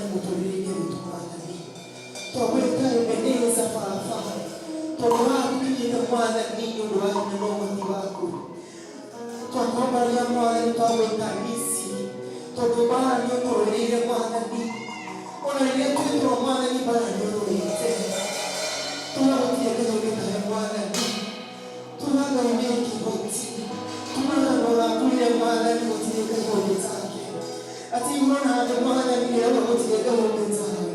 Mwathani mũtũrĩre witũ Mwathani twagwĩka Ebeneza Baba tondũ wakinyĩte Mwathani nĩ ũndũ wa hinya na ũhoti waku twakwambaria Mwathani twagwĩka Nisi tondũ bara nĩ ũtũrĩire Mwathani ona rĩrĩa twĩtwo Mwathani bara nĩ ũtũrĩte tũgagũtiĩ gĩthũgĩtahe Mwathani tũgagaine kĩhoti tũgaganoga kũrĩa Mwathani gũtirĩ gĩthũgĩ zake ati mbona ande Mwathani nĩ ũgũtiĩ gĩthũgĩ zawe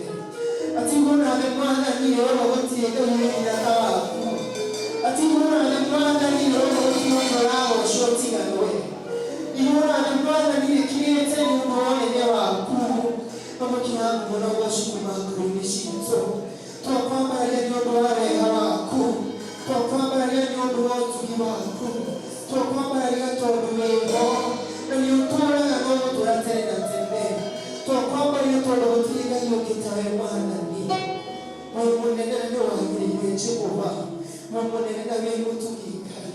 ati mbona ande Mwathani nĩ ũgũtiĩ gĩthũgĩ nyata waku ati mbona ande Mwathani nĩ ũgũtiĩ ũtũrago shotiganwe mbona ande Mwathani nĩkinyĩte nĩ ũndũ wa ũnene waku Pamoja na washukuma kunishinzo twakwambaria nĩ ũndũ wa wega waku twakwambaria nĩ ũndũ wa ũtugi waku twakwambaria tondũ wĩho na nĩ ũtũũraga no gũtũũra tene na tene twakwambaria tondũ gũtirĩ Ngai ũngĩ tawe Mwathani wĩ mũnene na nĩ wagĩrĩire Jehova wĩ mũnene na wĩ mũtugi Ngai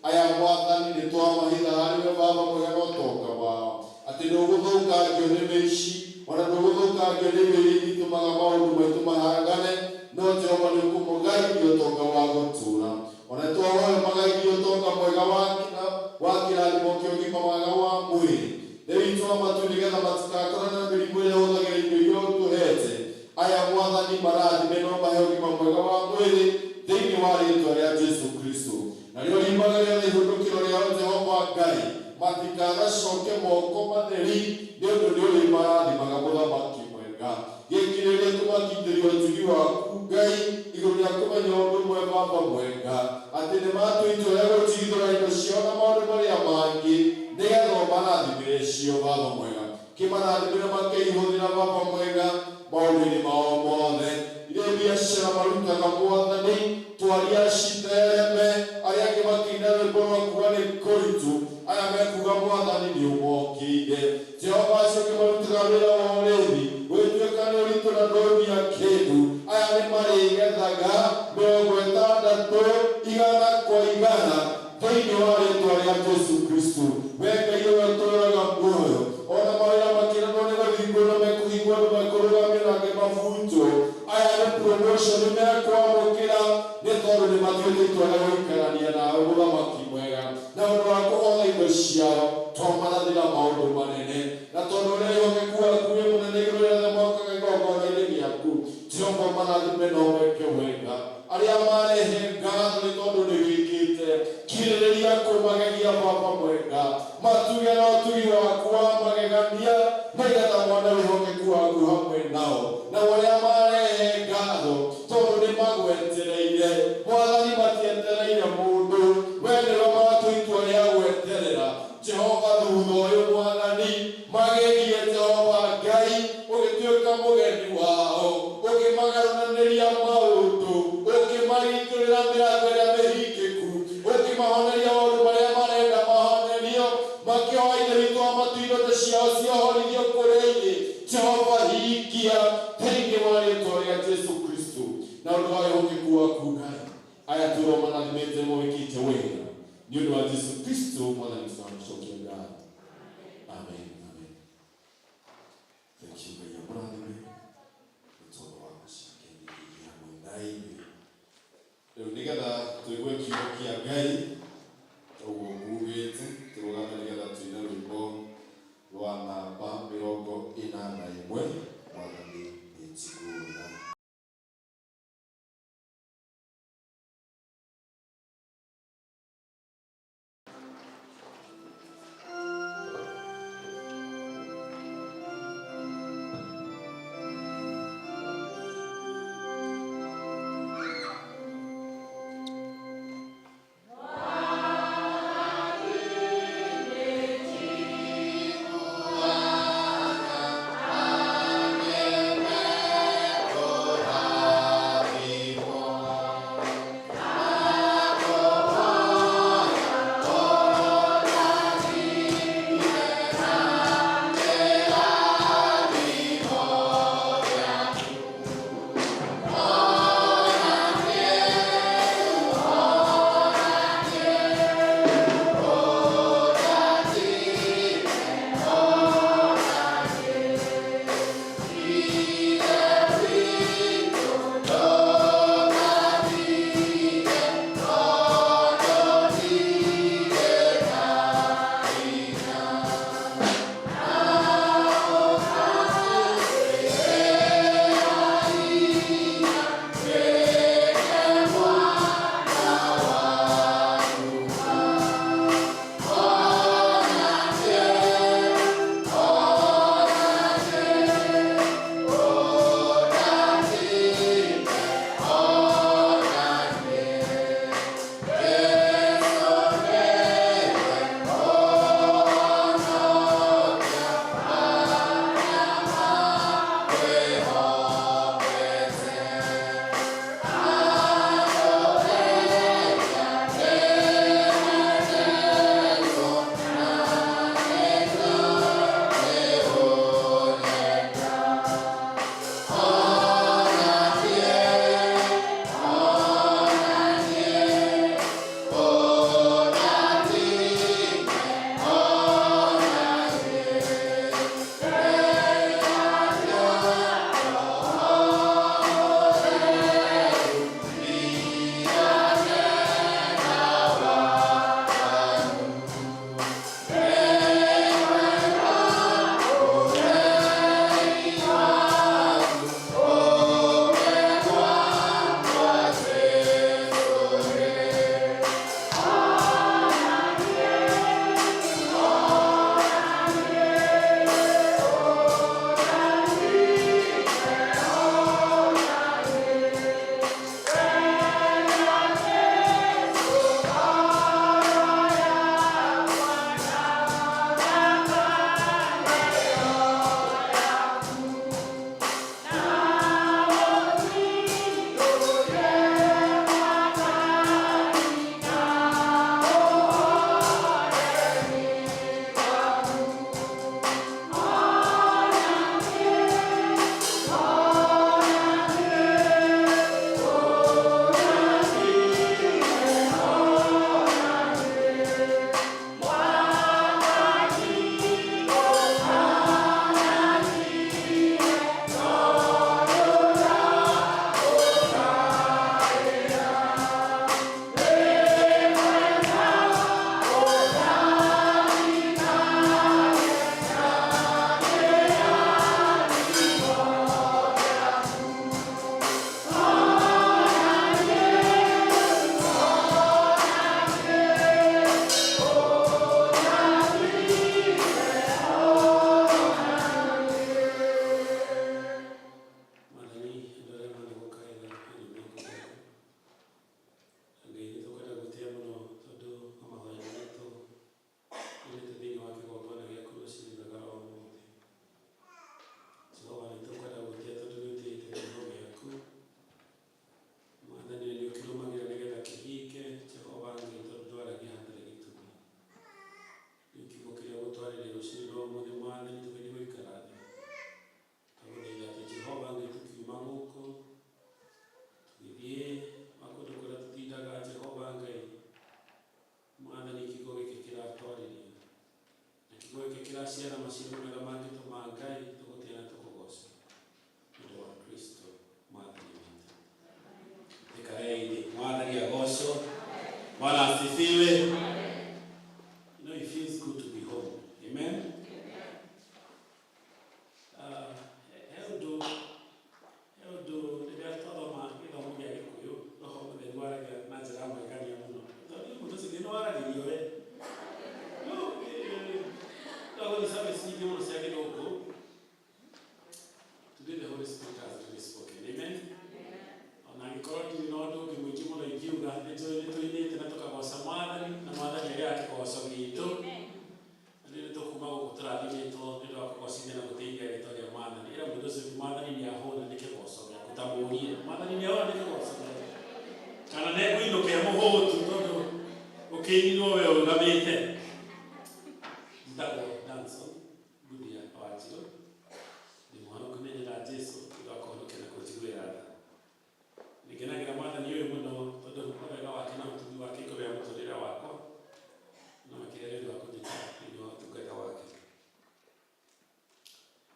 aya Mwathani nĩ twamahitha harĩ we Baba mwega no toka wao atĩ nĩ ũgũthũkangio nĩ mĩici ona ndũgũthũkangio nĩ irio iria itũmaga maũndũ maitũ mahangane, no Jehova nĩ ũkũmũgaithia ũtonga wa gũtũũra. Ona twahoya magaithia ũtonga mwega wa kĩrathimo kĩa ũgima mwega wa mwĩrĩ. Rĩu itũra matu nĩgetha matikakorwo na mĩrimũ ĩrĩa hũthagĩra indo iria ũtũhete. Aya Mwathani marathime no mahe ũgima mwega wa mwĩrĩ thĩinĩ wa rĩĩtwa rĩa Jesũ Kristo. Narĩo riumaga rĩothe ihũndũkĩro rĩao Jehova Ngai matikagacoke moko matheri nĩ ũndũ nĩ ũrĩ marathimaga mũthamaki mwega. Gĩkĩ rĩrĩa tũmakindĩrio ũtugi waku Ngai igũrũ rĩa kũmenya ũndũ ũmwe Baba mwega, atĩ nĩ matua itua rĩa gũtigithũra indo ciao na maũndũ marĩa mangĩ nĩgetha ũmarathimĩre cio Baba mwega. Kĩmarathimĩre makĩihũthĩra Baba mwega maũndũ-inĩ mao mothe. Irĩ biacara marutaga Mwathani twaria cithereme, arĩa angĩ makĩina rwĩmbo rwa kuga nĩ kũritũ, aya mekuga Mwathani nĩ ũmokĩire. Jehova acio angĩ marutaga wĩra wa ũrĩmi gwĩtuĩka nĩ ũritũ na ndũmia kĩndũ, aya nĩ marĩgethaga 60 igana kwa igana thĩinĩ wa rĩĩtwa rĩa Jesũ Kristo. Wee Ngai ũrĩa ũtũũraga muoyo, ona mawĩra makĩremwo nĩ gũthingwo na mekũhingwo andũ mekũrũgamio na angĩ mabunjwo, aya nĩ promotion mekwamũkĩra nĩ tondũ nĩ matuĩte itua rĩa gũikarania nawe mũthamaki mwega. Na ũndũ wa kũhotha indo ciao twamarathĩra maũndũ manene, na tondũ ũrĩa wĩhokeku waku wĩ mũnene igũrũ rĩothe mokaga igongona-inĩ gĩaku. Jehova marathime na ũmeke wega. Arĩa marehe ngatho nĩ tondũ nĩ wĩkĩte kirĩrĩria kũmagegia Baba mwega, matuge na ũtugi waku wa magegania nĩgetha mone wĩhokeku waku hamwe nao. Na arĩa marehe ngatho tondũ nĩ magwetereire Mwathani, matietereire mũndũ, wee nĩwe matua itua rĩa gweterera. Jehova thutha ũyũ Mwathani magegie Jehova Ngai, ũgĩtuĩka mũgeni wao, ũkĩmagarũranĩria maũndũ, ũkĩmaringĩrĩra mĩrango ĩrĩa mĩhingĩku, ũkĩmahoneria maũndũ marĩa marenda mahonerio, makĩoha indo itũ matu-inĩ thĩ ciao ciohorithio kũrĩ-inĩ. Jehova hingia thĩinĩ wa rĩĩtwa rĩa Jesũ Kristo. Na ũndũ wa wĩhokeku waku Ngai, aya tũroma marathimĩte mwĩkĩte wega nĩ ũndũ wa Jesũ Kristo Mwathani tũramũcokia ngatho. Amen. Amen. Thank you Ngai amũrathime nĩ tondũ wa gũcakĩrĩria Ngai. Rĩu nĩgetha tũigue kiugo kĩa Ngai ũguo ngugĩte, tũrũgame nĩgetha tũine rwĩmbo rwa namba 81 Mwathani nĩnjiguaga. Wow. mũrie mwathani nĩ ona nĩkũgocana kana nekũinũkia mũhũtu tondũ ũkĩinirwo we ũrũgamĩte. Njĩtagwo Danson Ngudia Wanjirũ, ndĩ mũhonoku menyera Jesũ thutha wa kũhonokia na kũnjiguĩra tha. Nĩngenagĩra mwathani ũyũ mũno tondũ wega wake na ũtugi wake ikũrĩa mũtũrĩre wakwa na makĩria nĩ ũndũ wa kũnjĩta thĩinĩ wa ũtungata wake.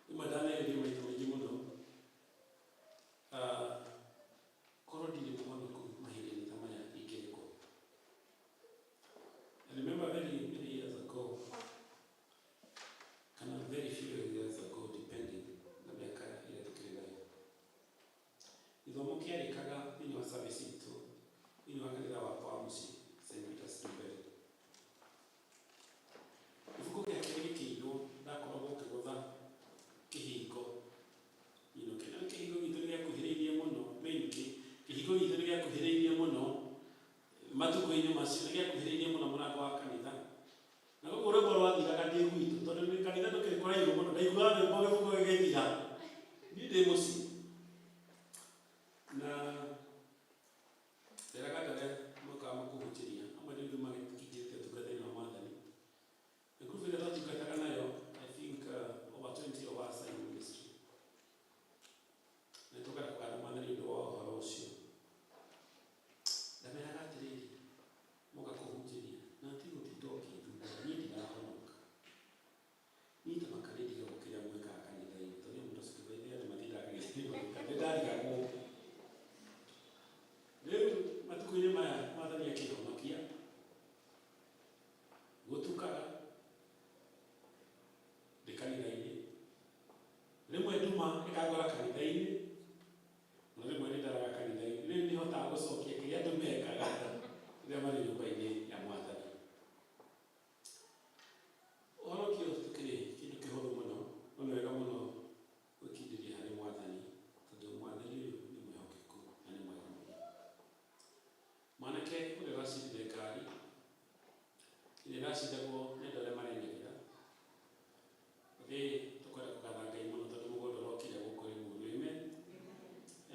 Rĩmwe ndanererio maita maingĩ mũno korwo ndirĩ mũhonoku mahinda-inĩ ta maya ingĩrĩkũ. I remember many years ago, kana very few years ago depending na mĩaka ĩrĩa tũkĩrĩ nayo, gĩthomo kĩarĩkaga thĩinĩ wa service itũ thĩinĩ wa kanitha wakwa wa mũciĩ St. Peter's Kimbere. Ibuku gĩake gĩkĩirwo ndakoragwo ngĩgũtha kĩhingo kĩrĩa kĩhingo gitũ nĩ gĩakuhĩrĩirie mũno kĩhingo gitũ nĩ gĩakuhĩrĩirie mũno matukũ-inĩ macio nĩ gĩakuhĩrĩirie mũno mũrango wa kanitha, na koguo rwĩmbo rwathiraga ndĩ gwitũ tondũ nĩ kanitha ndũkĩrĩ kũraihu mũno, ndaiguaga rwĩmbo gĩbuku gĩgĩthira niĩ ndĩ mũciĩ. Na nderaga andũ arĩa mokaga makũhunjĩria amwe nĩ ũndũ magĩkingĩte ũtungata-inĩ wa Mwathani. Na group ĩrĩa twatungataga nayo I think over 20 of us are in ministry. Na tũkaga kũgana Mwathani nĩ ũndũ wa ũhoro ũcio. Ndameraga atĩrĩrĩ, moka kũhunjĩria na ti gũtinda ũkĩnduga niĩ ndirahonoka. Niĩ ta makanĩdiga gũkĩrĩa mwĩkaga kanitha-inĩ tondũ mũndũ ũcio kĩbaithia nĩ matindaga gĩthĩrĩrio ndarigagwo. Rĩu matukũ-inĩ maya Mwathani akĩhonokia gũtukaga ndĩ kanitha-inĩ, rĩmwe nduma ĩkangora kanitha-inĩ na rĩmwe nĩ ndaraga kanitha-inĩ. Rĩu nĩ hotaga gũcokia kĩrĩa andũ mekaga rĩrĩa marĩ nyũmba-inĩ ya Mwathani. Ũhonokio tũkĩrĩ kĩndũ kĩhũthũ mũno no nĩ wega mũno gwĩkindĩria harĩ Mwathani tondũ Mwathani ũyũ nĩ mwĩhokeku na nĩ mwega mũno. Mwanake ũrĩa ũracindire ngari ĩrĩa ĩracindagwo nĩ andũ arĩa marenegera, tũkwenda kũgatha Ngai mũno tondũ mũgũnda ũrokire gũkũ Limuru. Amen.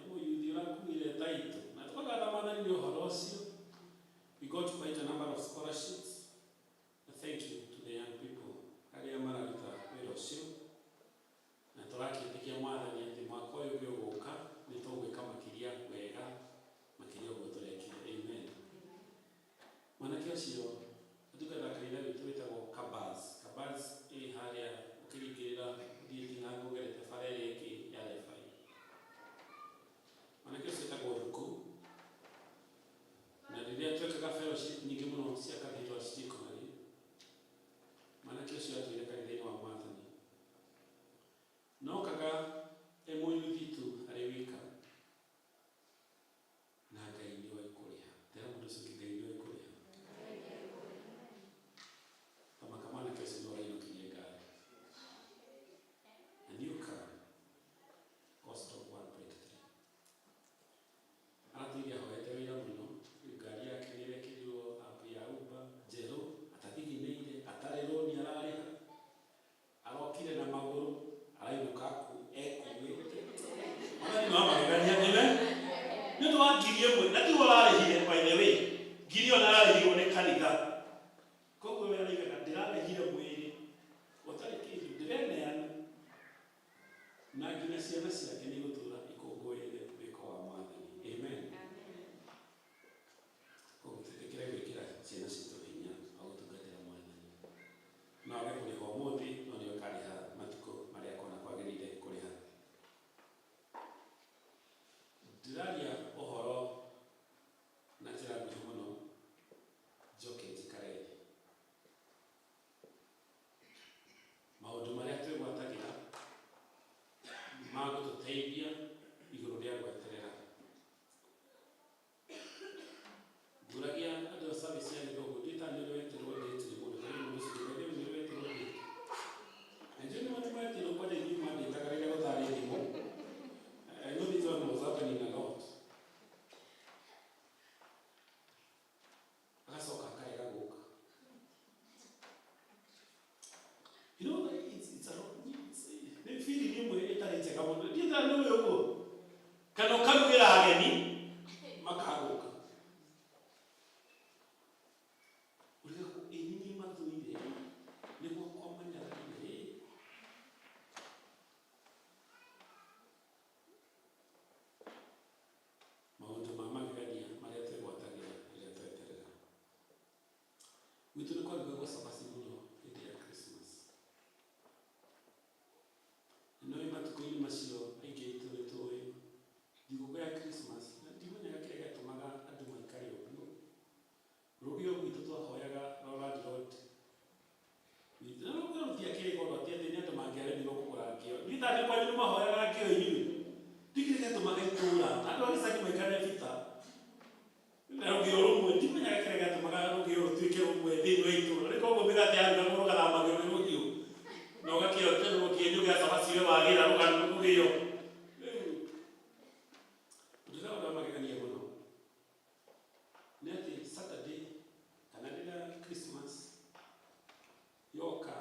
Mũyuthi ũrakuire taitũ na tũkagatha Mwathani nĩ ũhoro ũcio. We got quite a number of scholarships. Thank you to the young people arĩa mararuta wĩra ũcio, na tũrakĩĩtĩkia Mwathani atĩ mwaka ũyũ ũngĩ ũgũka nĩ tũgwĩka makĩria wega makĩria ũguo tũrekire. Amen. Mwanake ũcio atungataga kanitha witũ wĩtagwo Kabaz. Kabaz ĩ harĩa ũkĩringĩrĩra ũthiĩ Ting'angũ ũgerete bara ĩrĩa ĩngĩ ya Refai. Mwanake ũcio wĩtagwo Thuku, na rĩrĩa twekaga fellowship nyingĩ mũno cia Cathedral Diaconry, mwanake ũcio atũire kanitha-inĩ wa Mwathani. Nokaga mũyuthi tu arĩ wika na Ngai nĩ oĩ kũrĩha. Tera mũndũ ũcio Ngai nĩ oĩ kũrĩha. Kamaka mwanake ũcio nĩ ũrainũkirie ngari na nĩ ũkaga cost of 1.3. Aratũire ahoete wĩra mũno, ngari yake nĩ ĩrekĩrirwo app ya Uber njerũ, atathiginĩire, atarĩ rũni ararĩha, arokire na magũrũ, arainũka ekuĩte. Mwathani no amagegania. Amen. Nĩ ũndũ wa ngiri ĩmwe na tiwe ũrarĩhire by the way, ngiri ĩyo ararĩhirwo nĩ kanitha. Koguo we araigaga ndĩrarĩhire mwĩrĩ ũtarĩ kĩndũ, ndĩreneana na nginya ciana ciake nĩ gũtũra ikũngũĩire wĩko wa Mwathani. Amen. Koguo tũrekere gwĩkĩra ciana citũ hinya wa gũtungatĩra Mwathani. No age kũrĩha ũmũthĩ no nĩ ũkarĩha matukũ marĩa akona kwagĩrĩire kũrĩha. Ndĩraria ũhoro na njĩra nguhĩ mũno njoke njika Na ngiro rumwe ndimenya kirega tumaga ngiro twike umwe thini witu riko ngo migate ya ngoro garama ngiro ngio no gakio teno kienyo gya sabasiwe wagira ruga ngio ndira ndo magegania muno neti Saturday kana rĩrĩa Christmas yoka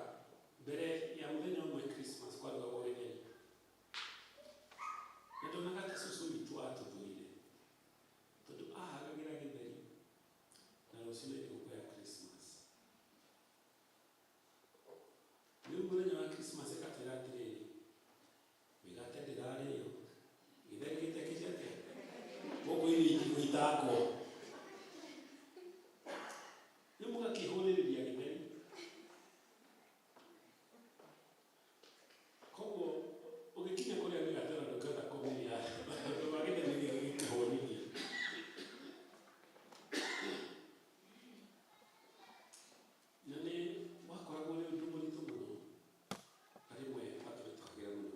mbere ya mũthenya ũmwe Christmas kwarugagwo gĩtheri na ndonaga ta cũcũ witũ atũthũire tondũ ahagagĩra gĩtheri na rũciinĩ thigũkũ ya Christmas. Rĩu mũthenya wa Christmas ĩgatwĩra atĩrĩrĩ mĩgate ndĩrarĩo gĩtheri gĩtekĩte atĩa gũkũ irio igũitangwo rĩu mũgakĩhũrĩrĩria gĩtheri. Koguo ũgĩkinya kũrĩa mĩgate na ndũkĩhota kũmĩrĩa tondũ wa gĩtheri gĩkĩhũrĩria. Na nĩ wakoragwo ũrĩ ũndũ mũritũ mũno na rĩmwe watũrĩtũkagĩra mũno.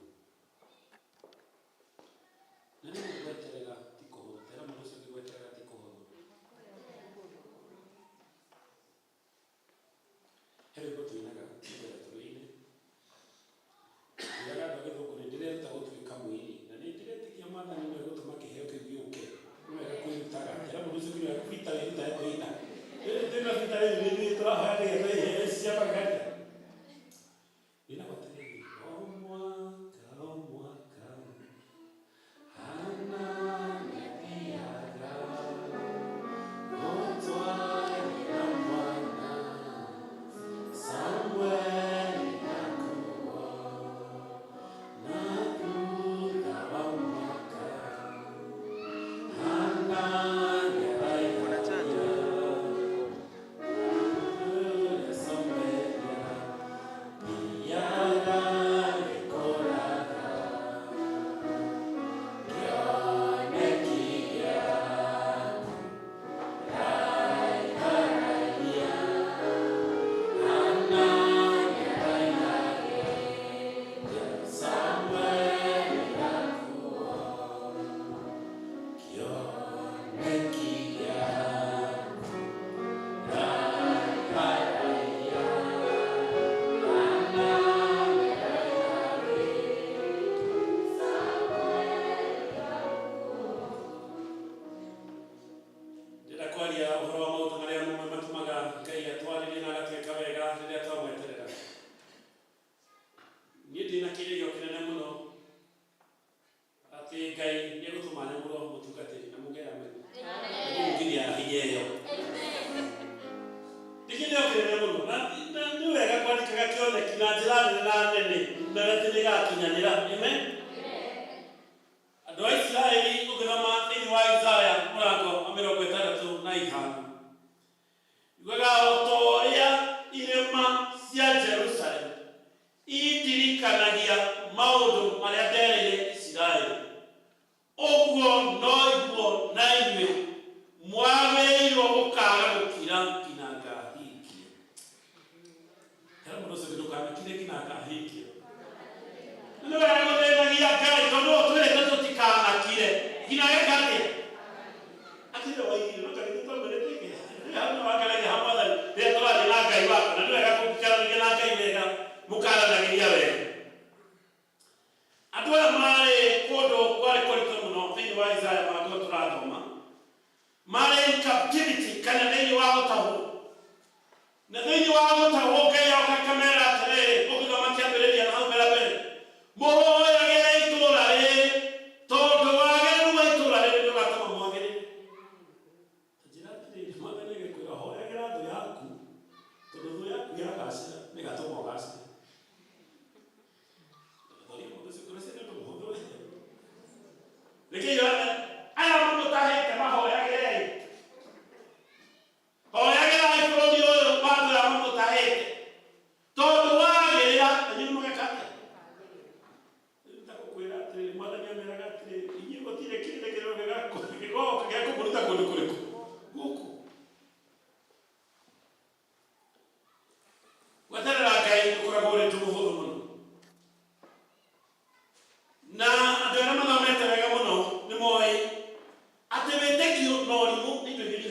Na rĩmwe gweterera ti kũhũthũ, tera mũndũ ũcio ũngĩ gweterera ti kũhũthũ. He rwĩmbo tũinaga mbere tũrĩ-inĩ ndĩraga andũ a Gĩthũngũ nĩ ndĩreruta gũtuĩka mũini na nĩ ndĩretĩkia Mwathani nĩ egũtũma kĩheo kĩu gĩũke nĩ wega kwĩrutaga. Tera mũndũ ũcio ũngĩ nĩ wega kwĩruta wĩrutaga kwĩina tena vitare ni trabaja de ese apagada ina bateria omwaka ana mepiaga otwa ina mwana Samuel nakuwa na kuta mwaka ana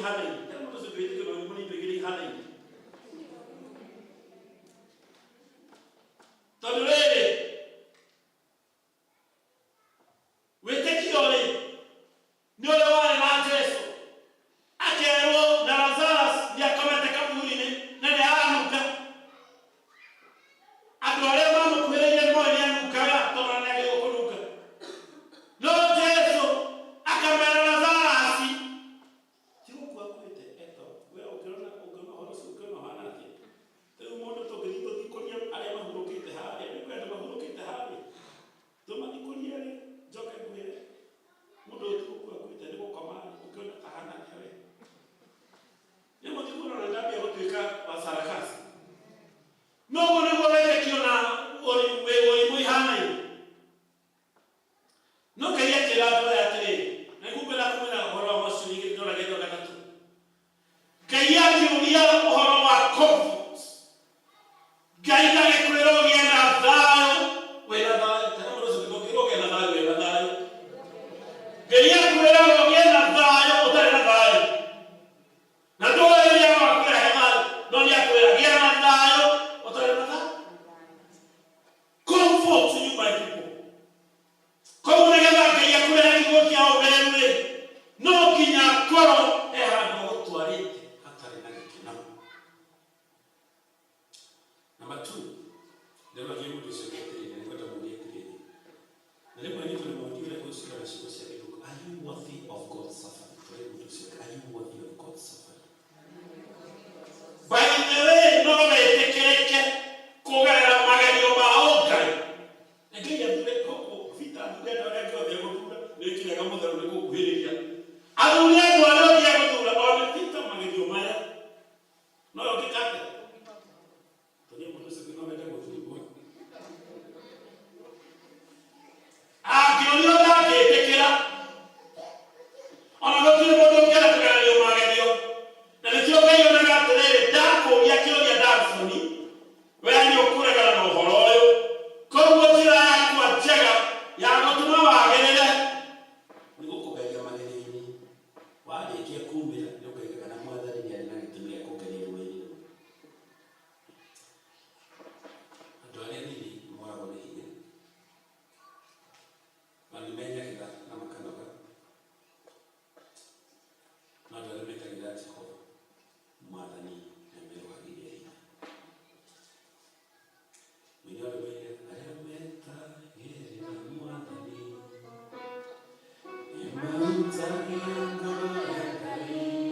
ihanaine. Nĩ mũndũ ũcio twĩtĩkĩra maũndũ manini twĩkĩre ihanaine. Tondũ rĩrĩ, wĩtĩkio rĩ, nĩ ũrĩa warĩ na Jesũ. Akerwo na Lazarus nĩakomete kaburi-inĩ na nĩaranunga. Andũ arĩa mamũkuhĩrĩirie nĩmoĩ nĩanungaga tondũ nĩagĩrĩirwo kũnunga. No Jesũ akamera Lazarus, ti gũkua akuĩte eto. We ũngĩona ũhoro ũcio ũngĩona ũhana atĩa? Rĩu mũndũ tũngĩthiĩ tũthikũrie arĩa mahurũkĩte harĩa, nĩ kwenda mahurũkĩte harĩa. Tũmathikũrie rĩ, njoke ngwĩre mũndũ ũyũ ti gũkua akuĩte, nĩ gũkoma ũngĩona tahana atĩa we. Nĩ mũthikũro na ndambia gũtuĩka wa sarakasi. Noguo nĩguo wĩtĩkio na ũrimũ ihanaine. No Ngai akĩra andũ aya atĩrĩrĩ, na nĩngũkwĩra kũmwĩra ũhoro wa Macio 2:3. Ngai akĩũria ũhoro wa comfort. Ngai ndagĩkwĩra ũgĩe na thayũ wĩna thayũ. Tena mũndũ ũcio ndũngĩrwo ũgĩe na thayũ wĩna thayũ. Ngai akwĩra ũgĩe na thayũ ũtarĩ na thayũ. Na ndũĩ ũrĩa wakwĩra he thayũ, no nĩakwĩra gĩa na thayũ ũtarĩ na thayũ. Comfort to you, my people. Koguo nĩgetha Ngai akwĩra kiugo kĩa ũtheru rĩ, no nginya akorwo he handũ gũtwarĩte hatarĩ na gĩkeno. Number 2, ndĩrona mũndũ ũcio atĩrĩrĩ, nĩngwenda mũũrie atĩrĩrĩ. Na rĩmwe nĩ tũrĩ maũndũ ũrĩa gũcira na ciugo cia gĩthũngũ. Are you worthy of God's suffering? Tũrĩ mũndũ ũcio, are you worthy of God's suffering? By the way, no wĩtĩkĩrĩke kũgerera magerio ma Ngai. Na Ngai athure vita athure andũ arĩa angĩ othe egũthura nĩkĩrega mũtheru nĩgũkuhĩrĩria. Athure andũ arĩa othe egũthura ona vita magerio maya. No ũngĩkate. Tũrĩ mũndũ ũcio no wende gũthurwo. Angĩũrio ndangĩtĩkĩra. Ona gũtirĩ mũndũ ũngĩenda kũgererio magerio. Na nĩkĩo Ngai onaga atĩrĩrĩ, ndakũũria kĩũria Dansoni, we nĩũkũregana na ũhoro ũyũ. Koguo njĩra yakwa njega ya gũtũma wagĩrĩre nĩ gũkũgeria magerio-inĩ. Warĩkia kumĩra nĩũkaigaga na Mwathani nĩ arĩ na gĩtũmi gĩa kũngeria rũĩ-inĩ rũu. Andũ arĩa nini nĩmoragwo nĩ hinya. Na nĩmenyagĩra na makanoga. No andũ arĩa metagĩra Jehova Mwathani nĩmeruhagĩria hinya. Mĩnyore wĩire arĩa metagĩrĩra Mwathani nĩmarutagia ngoro ya Ngai.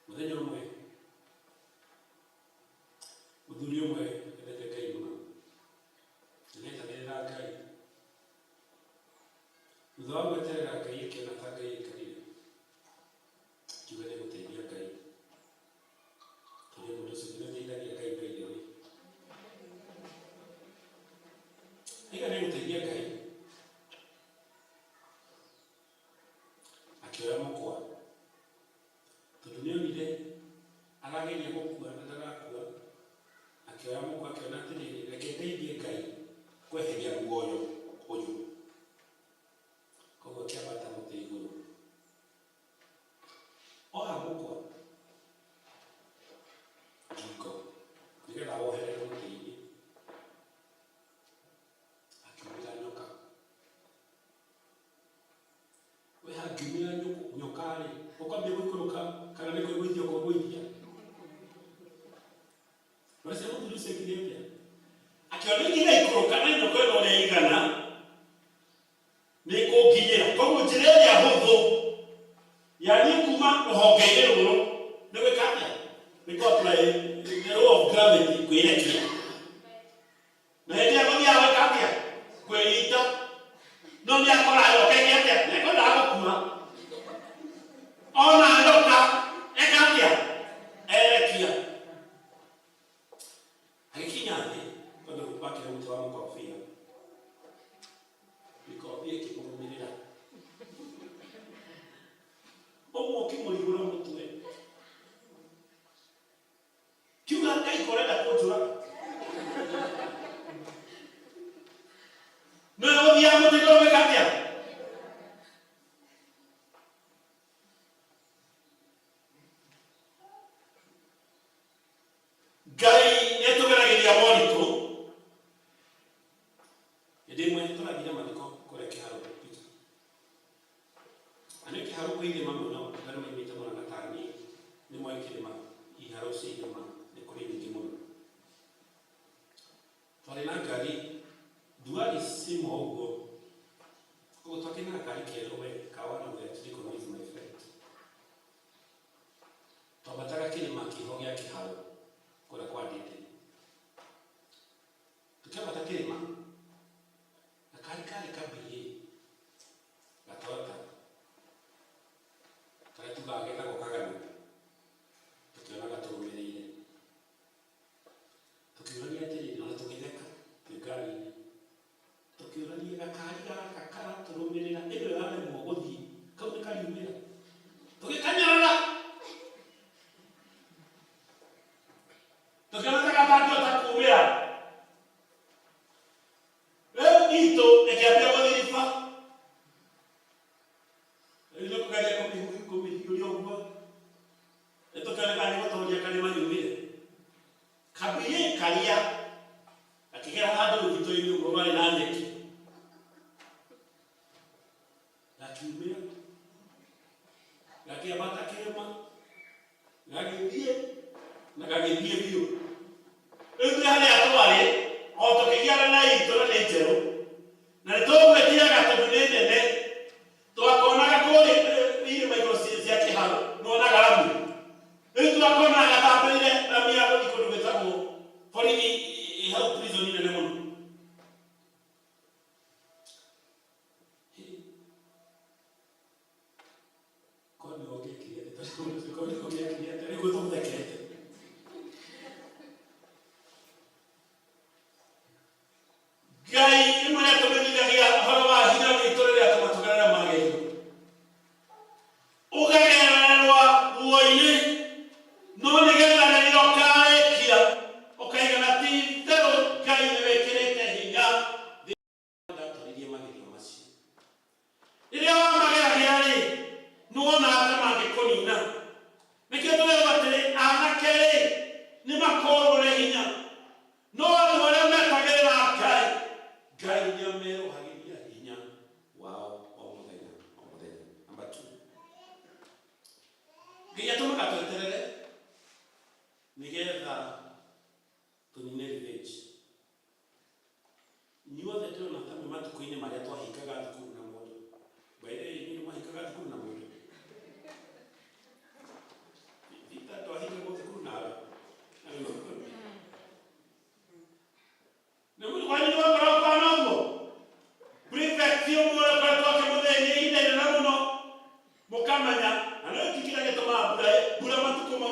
Mũthenya ũmwe mũthuri ũmwe endete Ngai mũno. Nĩetagĩrĩra Ngai. Thutha wa gweterera Ngai akĩona ta Ngai aikarire. Akiuga nĩegũteithia Ngai. mukwa ngingo nigetha woherere mũtĩ-inĩ akiumĩra nyoka we hangiumĩra nyoka-rĩ ũkwambia gũikũrũka kana nĩ kũigũithia ũkũgũithia ũracia mũthuri ũcio ekire atĩa akĩona ingĩgaikũrũka na nyoka ĩno ũrĩa ĩigana nĩ kũnginyĩra koguo njĩra ĩrĩa hũthũ yani kuma rũhonge-inĩ rũrũ nĩ gwĩka atĩa nĩ kũ-apply the law of gravity kwĩrekia na hĩndĩ ĩrĩa gũthiaga gwĩka atĩa kwĩnyita no nĩ akora yokete atĩa na ekwendaga gũkua ona nyoka eka atĩa erekia agĩkinya thĩ tondũ wakĩra mũtĩ wa mũkorobia mĩkorobia ĩkĩmũrũmĩrĩra ũguo ũkĩmũrigũra mũtwe kiuga Ngai kũrenda kũnjũraga no gũthiaga mũtĩ igũrũ gwĩka atĩa Ngai nĩatũgeragĩria moritũ hĩndĩ ĩmwe tũrathire mathiko kũrĩa kĩharo Peter na nĩ kĩharo kwĩ irĩma mũno andũ maimĩte mũno gatani nĩ moĩ kĩrĩma iharo cia irĩma nĩ kũrĩ nyingĩ mũno twarĩ na ngari nduarĩ cima ũguo koguo twakĩrĩ na ngari kerũ we ka one of the electrical with my friend twambataga kĩrĩma kĩho gĩa kĩharo kũrĩa kwa Ndĩndĩ tũkĩambata kĩrĩma na karĩ kabirĩ gatota karĩa tugaga getagwo kagano tũkĩona gatũrũmĩrĩire tũkĩũrania atĩrĩrĩ ona tũgĩtheka twĩ ngari-inĩ tũkĩũrania gakari gaka karatũrũmĩrĩra ĩno ĩraremwo gũthiĩ kau nĩ kariumĩra tũgĩkanyarara tũkĩona ta gatangĩhota kuumĩra rĩu itũ ĩkĩambia gũthiriba rĩu nĩ kũgeria kũmĩhiũria ũguo nĩtũkĩoneka nĩ gũtoria karĩma yumĩre kabirĩ karia gakĩgera handũ rũgito-inĩ ũguo rwarĩ na nyeki gakiumĩra gakĩambata kĩrĩma gagĩthiĩ na gagĩthiĩ biũ rĩu twĩ harĩa twarĩ o tũkĩgiana na itũ na nĩ njerũ na nĩtũgwĩtiraga tondũ nĩ nene twakonaga kũrĩ irĩma igũrũ cia kĩharo nĩwonaga rami rĩu twakonaga gatambĩrĩire rami ya gũthiĩ kũndũ gwĩtagwo borithi hau prison nene mũno korwo nĩwongĩkire nĩguo tũmũthekete Ngai nĩ marĩa tũmenyithagia ũhoro wa hinya witũ rĩrĩa tũmatũgerera magerio ũkagerererwo guoyi-inĩ no nĩgetha rĩrĩa ũkarĩkia ũkaigana ti itherũ Ngai nĩ wĩkĩrĩte hinya ndatwarĩrie magerio macio rĩrĩa wamageragia-rĩ nĩwonaga ta mangĩkũnina nĩkĩo tũrerwo atĩrĩ anake-rĩ nĩ makorwo hinya no andũ arĩa metagĩrĩra Ngai nĩamerũhagĩria hinya wao o mũthenya namba 2 Ngai atũmaga tweterere nĩgetha tũnine revenge inyuothe ndĩrona ta me matukũ-inĩ marĩa twahingaga thukuru na mũndũ baĩrĩ inyuĩ nĩmahingaga thukuru na mũndũ Vita twahingagwo thukuru nawe nĩguo kwanyu nĩwakorwo kwana ũguo prefect ũmwe ũrĩa twake mũthenya ihinda inene mũno mũkamenya na nĩyo kĩkĩra gĩtũmaga mbura matukũ mau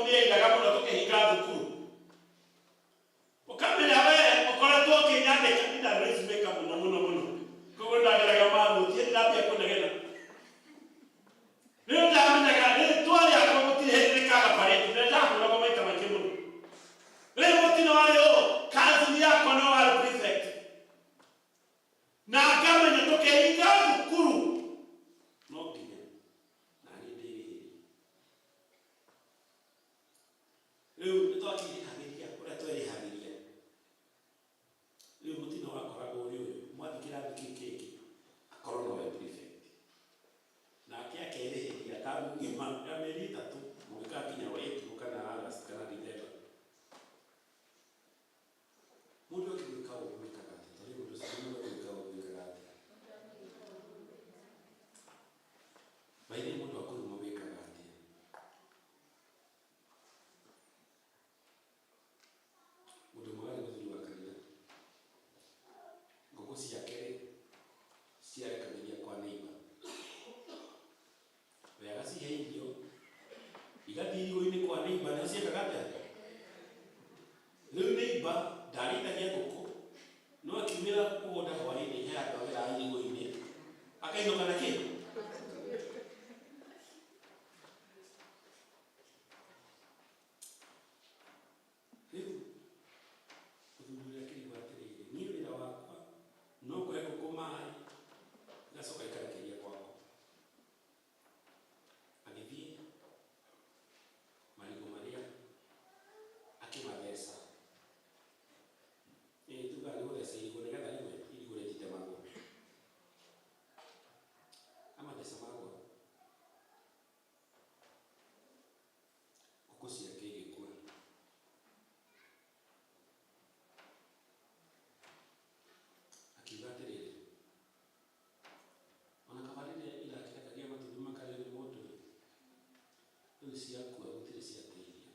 Rĩu ciakua gũtirĩ ciateithia.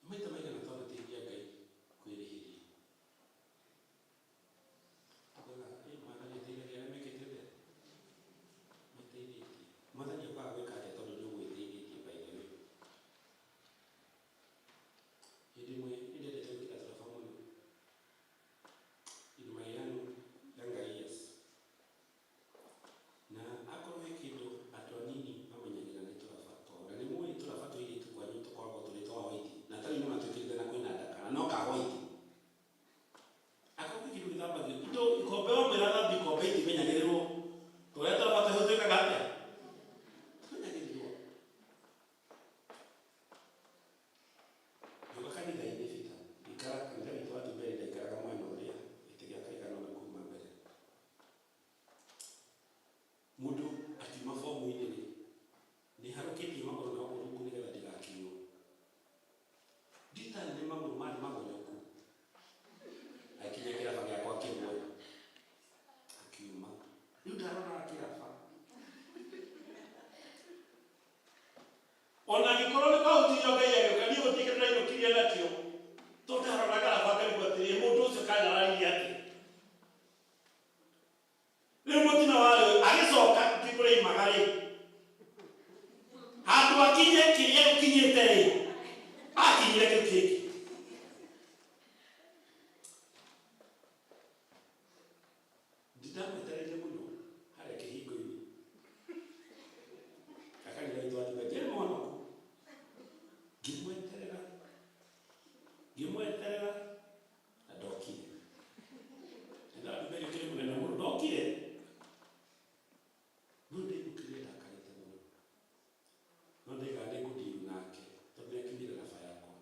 Maita maigana twanateithia Ngai kwĩrĩhĩria. Mwathani ateithagia arĩa mekĩte mbere. Mateithĩtie. Mwathani okaga gwĩka atĩa tondũ nĩ ũgwĩteithĩtie by the way. Hĩndĩ ĩmwe nĩndendete gwĩkĩra tũraba mũno. In my younger years. Na akorwo he kĩndũ andũ anini mamenyagĩra nĩ tũraba twao. Na nĩ mũĩ tũraba tũirĩtu kwanyu tũkoragwo tũrĩ twa white. Na tarĩ nĩ matwĩkĩrĩte na kwĩna ndakana no ka white. Akorwo kĩndũ gĩthambagio. Indo ikombe o mwĩra thambi ikombe itimenyagĩrĩrwo. Tũrĩa tũraba tũhũ twĩkaga atĩa? Tumenyagĩrĩrwo. Nyoka kanitha-inĩ bita. Ikara kanitha witũ wa Tumbere ndaikaraga mwena ũrĩa gĩtĩ gĩa kaigana ũna kuma mbere. Mũndũ akiuma bomu-inĩ rĩ, nĩ harũkĩtie magũrũ na ũrũngu nĩgetha ndigakinywo. Nditani nĩ magũrũ marĩ magonyoku. Akinya kĩraba gĩakwa kĩmwe. Akiuma. Rĩu ndarora kĩraba. Ona gĩkorwo nĩ kahutithio Ngai agĩũka niĩ gũtigĩrĩra ndainũkirie nakĩo. Tondũ ndarora kĩraba ngaigua atĩrĩ mũndũ ũcio kana araririe atĩa. Rĩu mũtino warĩ agĩcoka ngĩkũrĩ imaga rĩ. Handũ akinye kĩrĩa gũkinyĩte rĩ. Akinyire kĩu kĩngĩ. Ndamwetereire mũno harĩa kĩhingo-inĩ. Akanitha witũ wa Tumbere ndirĩ mũhonoku. Ngĩmweterera na ndokire. Na Tumbere kĩrĩ mũnene mũno ndokire. No ndaigũkĩrire ndakarĩte mũno. No ndaiga ndĩngũdiru nake tondũ nĩakinyire naba yakwa.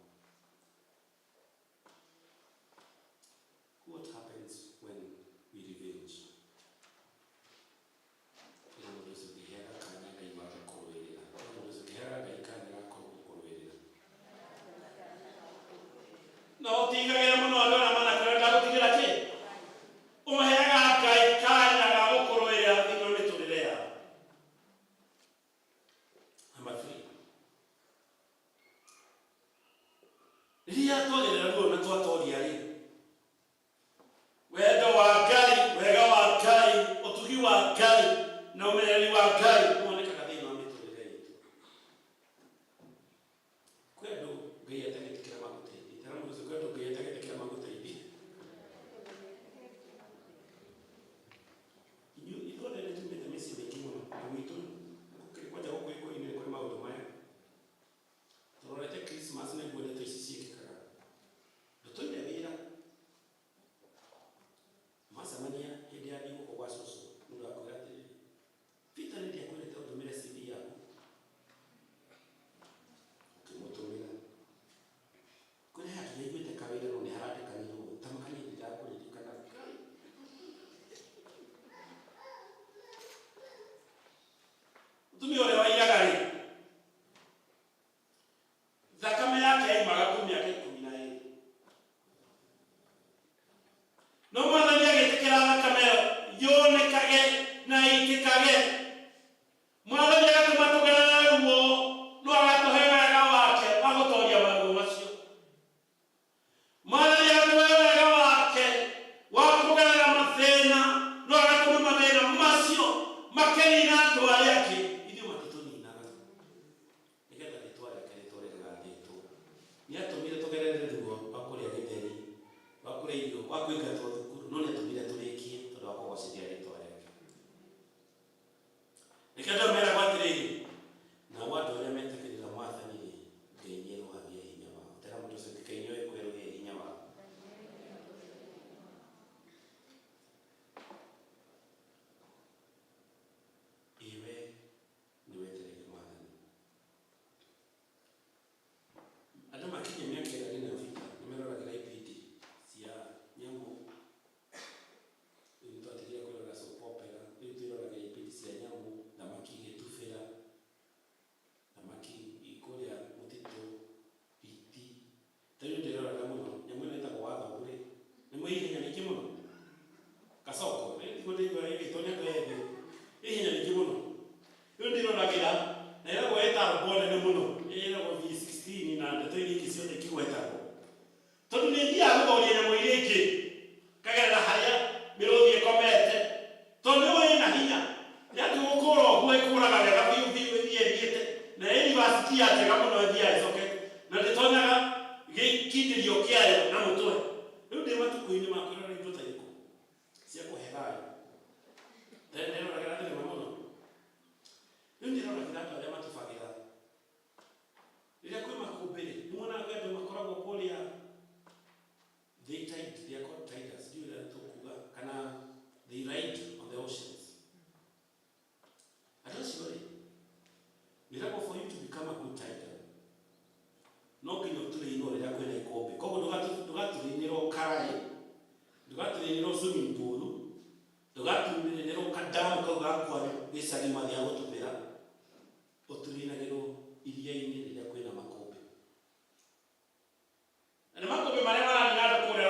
What happens when we revenge? Mũndũ ũcio ũngĩheaga kanya Ngai wa gũkũrũĩrĩra. Mũndũ ũcio ũngĩheaga Ngai kanya gũkũrũĩrĩra. No ũtigagĩra mũno andũ arĩa manakwĩra ndagũtigĩra kĩ? Ũheaga Ngai kanya ga gũkũrũĩrĩra thĩinĩ wa mĩtũrĩre yao. Number 3. Rĩrĩa twagĩrĩra ruo na twatoria rĩ. Wendo wa Ngai, wega wa Ngai, ũtugi wa Ngai na ũmenyereri wa Ngai wonekaga thĩinĩ wa mĩtũrĩre itũ. Kwĩ andũ Ngai atagĩtĩkĩra magũteithie. Tara mũndũ ũcio kwĩ andũ Ngai atagĩtĩkĩra magũteithie. Ithuothe nĩ tumĩte mĩciĩ mĩingĩ mũno. Na gwitũ kwanja gũkũ Gĩkũyũ-inĩ nĩ kũrĩ maũndũ maya. Tũrorete Christmas nĩguo ndeto ici ciĩkĩkaga. Tũtoire wĩra. Macemania hĩndĩ ya thigũkũ gwa cũcũ. Mũndũ akwĩra atĩrĩrĩ. Peter nĩ ndiakwĩrĩte ũtũmĩre CV yaku. Ũkĩmũtũmĩra. Kũrĩ handũ nĩaiguĩte kawĩra no nĩ harandĩkanĩrwo. Tamakania ndĩrakũririkana Ngai. Mũtumia ũrĩa waiyaga rĩ. Thakame yake yaimaga kuma mĩaka 12. No Mwathani agĩtĩkĩra thakame yonekage na ĩitĩkage. Mwathani agatũma tũgerere ruo no agatũhe wega wake wa gũtooria maruo macio. Mwathani agatũhe wega wake wa kũgerera mathĩna no agatũma mathĩna macio makĩnina andũ arĩa angĩ. Ithuĩ matitũninaga. Nĩgetha rĩtwa rĩake rĩtũũre rĩgathĩtwo. Nĩatũmire tũgerere ruo rwa kũrĩa gĩtheri, rwa kũrĩa irio, rwa kũingatwo thukuru, no nĩatũmire tũrĩkie tondũ wa kũgocithia rĩtwa rĩake. Nĩkĩo ndĩmeraga atĩrĩrĩ, nao andũ arĩa metĩkĩrĩra Mwathani rĩ, Ngai nĩerũhagia hinya wao. Tera mũndũ ũcio Ngai nĩoĩ kwĩrũhia hinya wao. Iwe nĩwetereire Mwathani. Andũ makinya mĩaka ĩrĩa na bita nĩmeroragĩra ibindi cia nyamũ. Rĩu twatigia kũrora soap opera, rĩu twĩroragĩra ibindi cia nyamũ, thamaki igĩtubĩra, magira na ira gweta bone ne muno ira go V16 na ndeto iki ciothe kigwetagwo tondu ni ndia gugoria nyamå iria ingĩ kagerera harĩa mĩrũthi ĩkomete tondu wĩna hinya nĩ atĩ gũkũra ũguo ĩkũraga wega biũ biũ ĩthiĩte na university ya njega mũno ĩthiaga ĩcokete na ndĩtonyaga gĩkindĩrio kĩayo na mũtwe rĩu ndĩ matukũ-inĩ ma kwĩrora indo ta irĩkũ cia kũhe thayũ ndĩroragĩra thenema mũno rĩu ndĩroragĩra andũ arĩa matubagĩra rĩrĩa kwĩ makũmbĩ-rĩ nĩmuonaga andũ makoragwo kũrĩa they are called tiders, they ride on the oceans. And that's really, for you to become a good tider. No can you train or that when I go because you got to train karai, you got to train swimming pool, you got to train cut down because we study Madia to Vera, or to train a little idia in the Queen of Macobe. And the Macobe Marana and other Korea.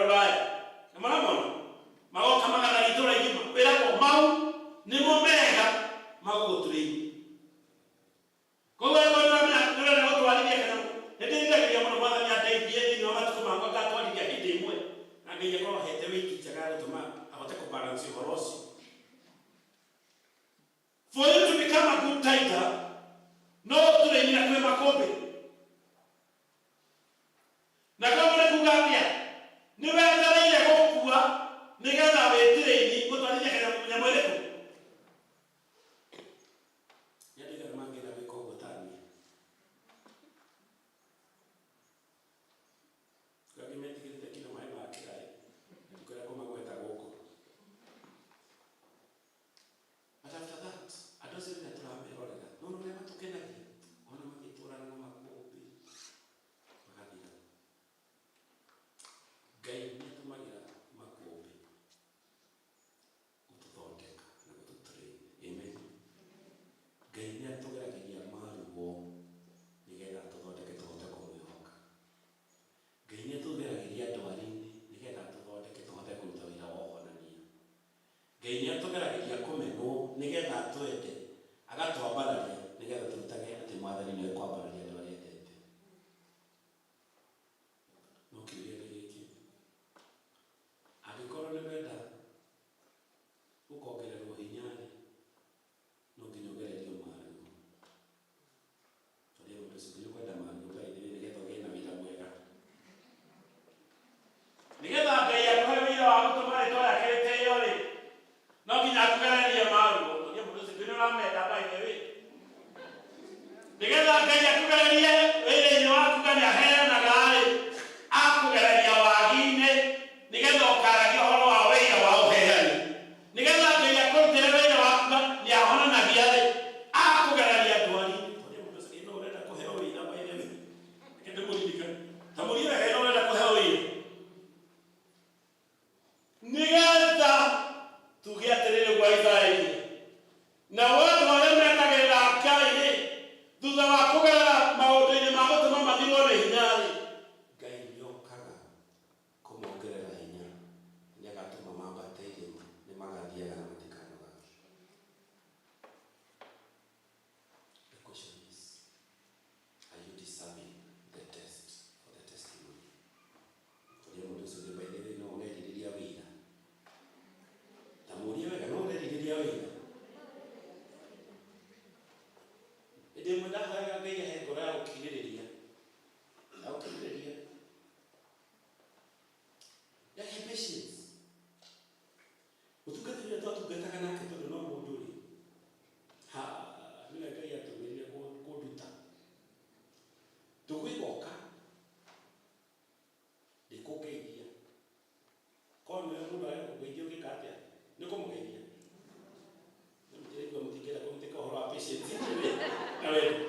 Maramona mago kama kana itora igima wera ko mau ni mo mega mago turi ko we ko na na kula na watu wali kana ndio ndio kia mwana mwana ya dai bie ni mama tukuma kwa gato wali ya hidi mwe na ndio ko hete wiki chakara tuma akote ko balance horosi. For you to become a good tider no tule ni na kwa makobe na kama na kugapia ni wetara ile gukua nigetha witire-ini gutwarithia kana nyamũ ĩrĩkũ nĩandigana mangĩenda gwĩka ũguo ta niĩ ngangĩ metigĩrĩte kinya maĩ ma kĩraĩ ndikũrĩa kũmagweta gũkũ but after that andũ acio rĩrĩa tũramerorera no ũrĩa matũkenagia ona magĩtũrana na makũmbĩ magathira Ngai nĩatũmagĩra makũmbĩ gũtũthondeka na gũtũtrain. Amen. Ngai nĩatũgeragĩria maruo nĩgetha tũthondeke tũhote kũmwĩhoka. Ngai nĩatũgeragĩria ndwari-inĩ nĩgetha tũthondeke tũhote kũruta wĩra wa ũhonania. Ngai nĩatũgeragĩria kũmenwo nĩgetha twende agatwambararia nĩgetha tũrutage atĩ Mwathani nĩwe kwambararia andũ arĩa endete. No kĩũria nĩ gĩkĩ angĩkorwo nĩ wenda gũkongererwo hinya-rĩ no nginya ũgererio maruo tondũ mũndũ ũcio nĩ kwenda maruo Ngai nĩgetha ũgĩe na wĩra mwega nĩgetha Ngai akũhe wĩra wa gũtũma rĩtwa rĩake rĩtĩĩo-rĩ no nginya akũgererie maruo tondũ mũndũ ũcio nĩ ũramenda by the way nĩgetha Ngai akũgererie wĩra-inĩ waku kana aheanaga-rĩ akũgereria wagi-inĩ nĩgetha ũkaragia ũhoro wa wĩra wa ũheani nĩgetha Ngai akũrutĩre wĩra waku nĩ ahonanagia-rĩ akũgereria ndwari-inĩ tondũ mũndũ ũcio no ũrenda kũheo wĩra by the way reke ndĩmũririkane ta mũriũ wega no ũrenda kũheo wĩra nĩgetha tuge atĩrĩrĩ gwa Isiraeli na wothe arĩa metagĩrĩra Ngai-rĩ thutha wa kũgerera maũndũ-inĩ ma gũtũma mathirwo nĩ hinya-rĩ Ngai nĩokaga kũmongerera hinya nĩagatũma mambate irĩma nĩmagathiaga na matikanogaga. The question is, are you deserving the test for the testimony? Tũrĩa mũndũ ũcio nĩ baithĩrĩ no ũrerirĩria wĩra ta mũriũ wega no ũrerirĩria wĩra ĩndĩ ĩmwe ndahoyaga Ngai ahe ngoro ya gũkirĩrĩria yahe patience ũtungatĩri ũrĩa twatungataga nake tondũ no mũndũ-rĩ nĩwe Ngai atũmĩrire kũnduta tũgwĩgoka ndĩkũngeithia korwo nĩwe mũndũ arĩa kũngeithia ũgĩka atĩa nĩ kũmũgeithia mũtingĩenda kũrutĩka ũhoro wa patience na wendo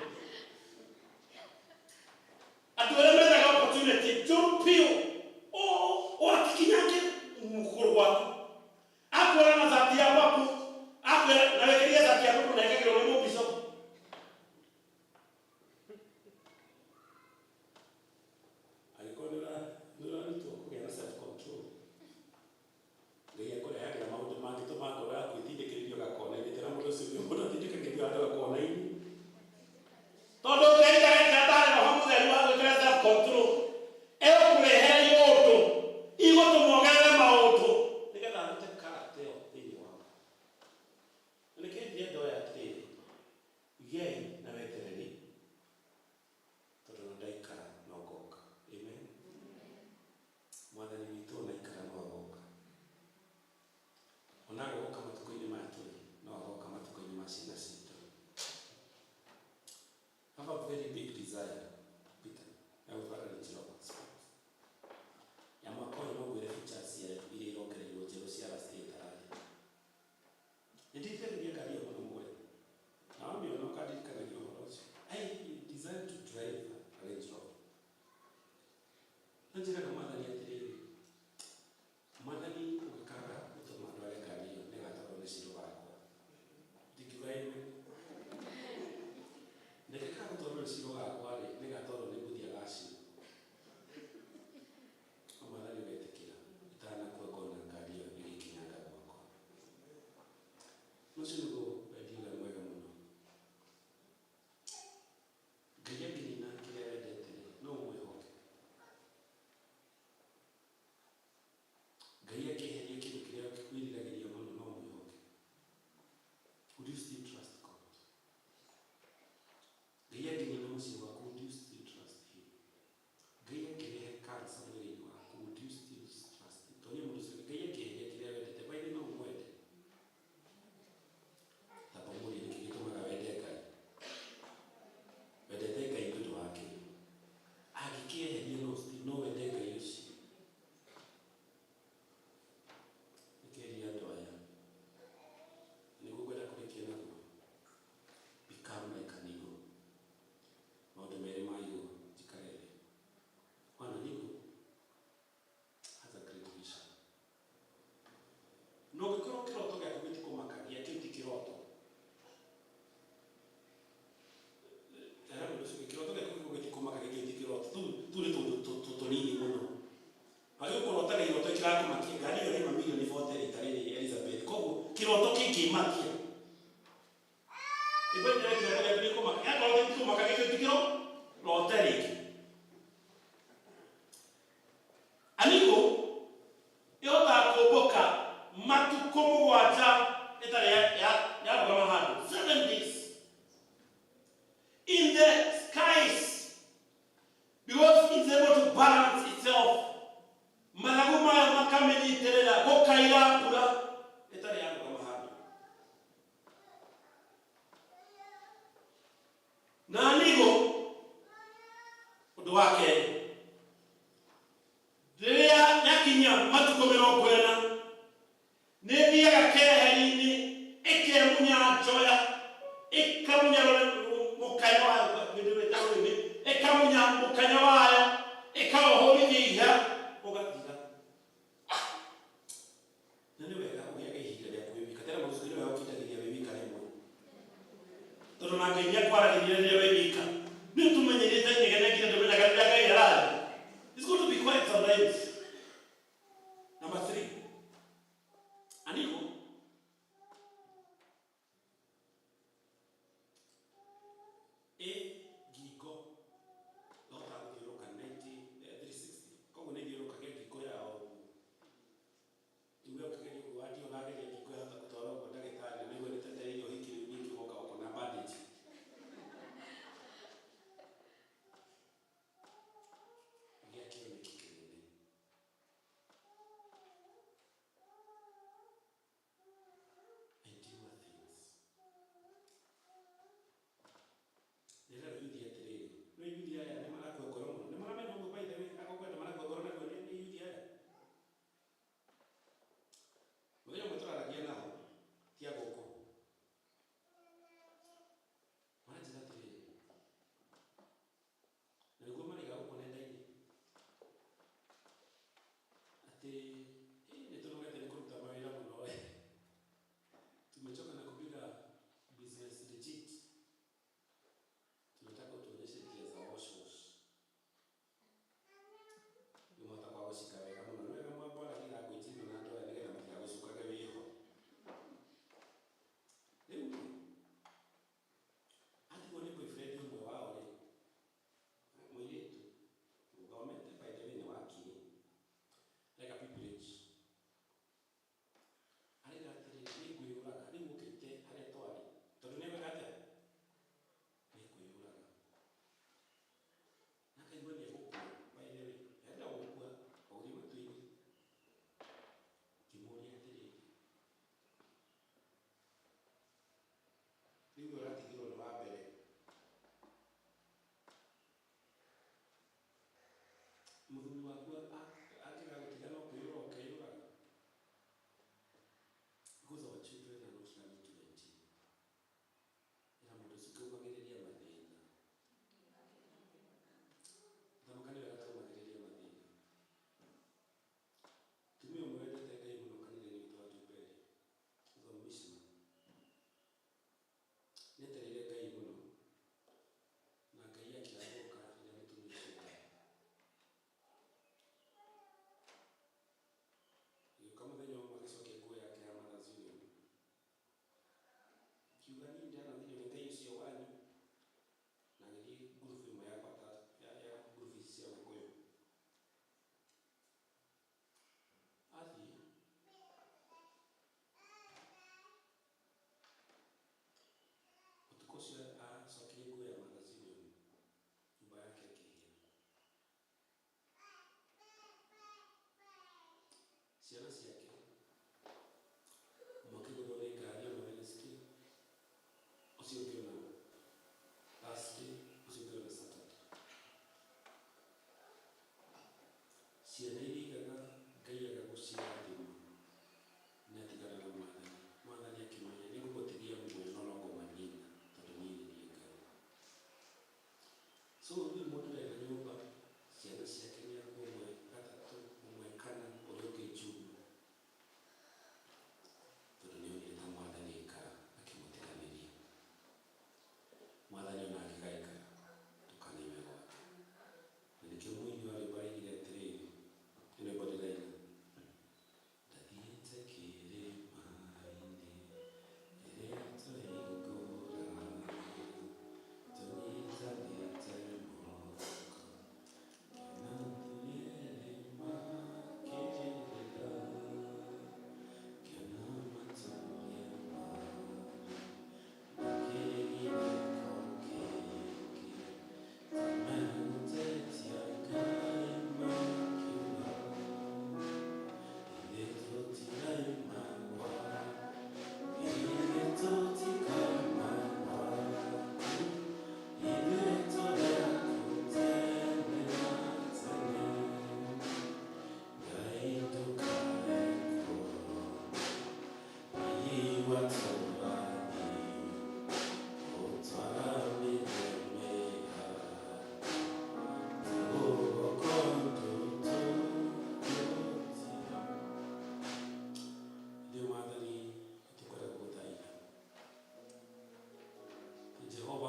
kile koma ya kwa kile koma kile tikiro loteri aniko yo ta koboka matu komo wacha etare ya kama hado 7 days in the skies because it's able to balance itself malaguma makameli terela bokaira pura etare ya kama hado na aniko ndo wake Deya nyakinya matukomero kwena nebiya gakeheri ni ekemunya joya ekamunya mukanya wa biduwe tawe ni ekamunya mukanya wa ekawo holi ni ya ogatira nani wega uya gehira ya kubi katera muzuri wa ukitagiria bebi karemo todo magenya kwara giria bebi ka ni tumenyereza ngene kile ndo ndagaga ya it's going to be quite sometimes. Number 3. Aniko. Gigo. Dota giro ka 360. Kongo ne giro ka gigo ya o. Tuwe ka gigo wadi ona ga gigo ya kutola kwa daktari na wewe tete hiyo hiki ni kwa uko na bandage. Nila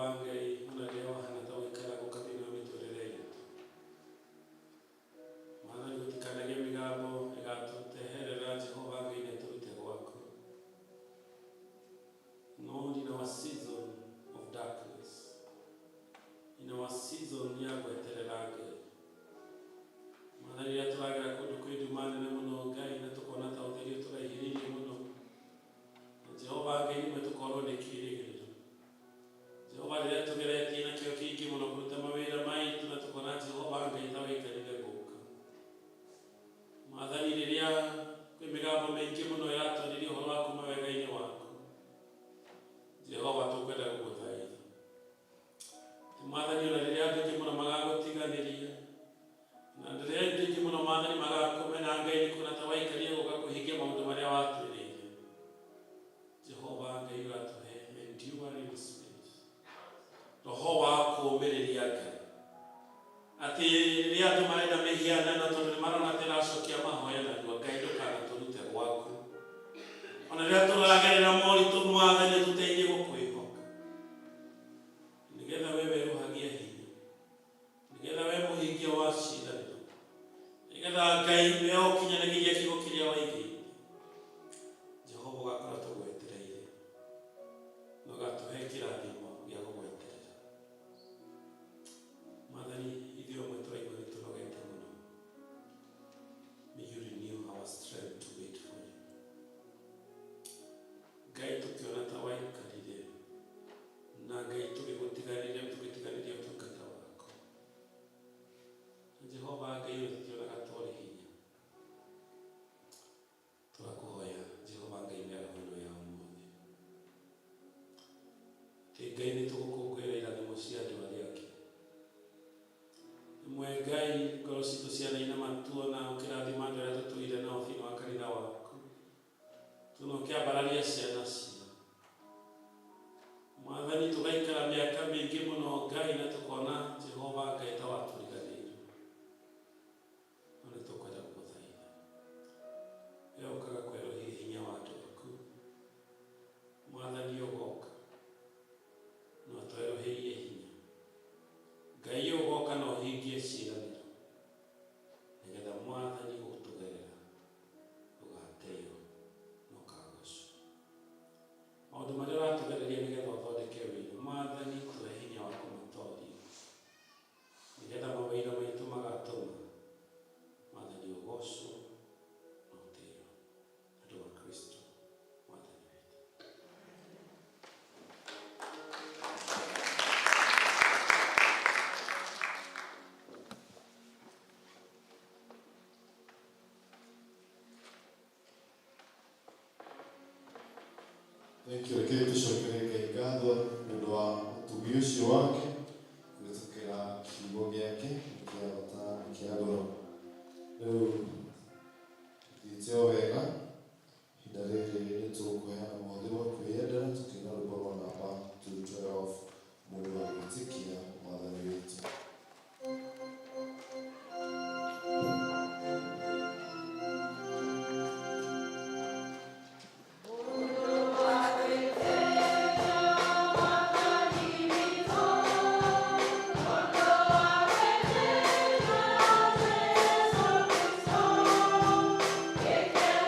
Jehova Ngai unarewa hana tawikara gukabina miturire yetu. Mana gutikanage migambo igatuteherera Jehova Ngai neturute gwaku. Lord, in our season of darkness, in our season ya gwetererage, mana ria turagira kundu kwidumana na muno Ngai na tukona tautherio turaihirie muno. Jehova Ngai ni tukorwo ni kirigiriro. Jehova ria tugeretie na kio kingi muno kuruta mawira maitu na tukona Jehova Ngai tawaikarire guka. Mathani riria kwi migambo maingi muno yatwaririe uhoro waku mawega-ini waku. Jehova tukwenda guguthaitha. Mathani ona riria andu aingi muno magagutiganiria na riria andu aingi muno mathani magakumena Ngai ni kuna tawaikarie guka kuhingia maundu maria watwiririe. Jehova Ngai uratuhe enduring spirit. Roho wa kuumiriria Ngai. Ati riria andu marenda mihianano tondu marona tiracokia mahoya naguo Ngai ndukana turute gwaku. Ona riria turagerera moritu Mwathani tuteithie gukwihoka. Nigetha wewe ruhagie hinya. Nigetha wewe muhingia wa ciiraniro. Nigetha Ngai wewe ukinyanagiria kiugo kiria waigite. Jehova ugakorwo tugwetereire. Na ugatuhe kirathimo gia gugweterera. Mwathani ithuĩ omwe tũraigua nĩ tũnogete mũno. May you renew our strength to wait for you. Ngai tukiona ta waikarire na Ngai tugitiganĩria ũtungata waku. Jehova Ngai ũtukĩonaga tũrĩ hinya. Tũrakuhoya Jehova Ngai mĩaraho ĩno ya ũmũthĩ. Ngai nĩ tũgũkũngũĩra irathimo cia andũ arĩa angĩ. Imwe Ngai ngoro citũ cianaina matuona ũkĩrathima andũ arĩa tũtũire nao thĩinĩ wa kanitha waku. Tũno ũkĩambararia ciana cia. Mwathani tũgaikara mĩaka mĩingĩ mũno Ngai na tũkona Jehova Ngai ta watũriganĩirwo. No nĩ tũkwenda gũgũthaitha. Wee ũkaga kwerũhia hinya wa andũ aku. Mwathani ũgoka na twerũhĩrie hinya. Ngai ũgoka na ũhingie ciĩranĩro. Nĩgetha Mwathani gũtũgerera ũgatĩĩo na ũkagocwo. Maũndũ marĩa ũratũgereria nĩgetha ũthondeke wĩra. Mwathani tũhe hinya wa kũmatooria. Nĩgetha mawĩra maitũ magatũma Mwathani ũgocwo na ũtĩĩo. Nĩ ũndũ wa Kristo Mwathani witũ. Thank you. Rekei tucokerere Ngai ngatho nĩ ũndũ wa ũtugi ũcio wake kũhĩtũkĩra kiugo gĩake kĩa bata na kĩa goro. Rĩu thiĩte o wega ihinda rĩrĩ nĩ tũkũheana mũhũthĩri wa kwĩyendera tũkĩina rwĩmbo rwa namba 212 mũndũ wa gwĩtĩkia Mwathani witũ. Yeah.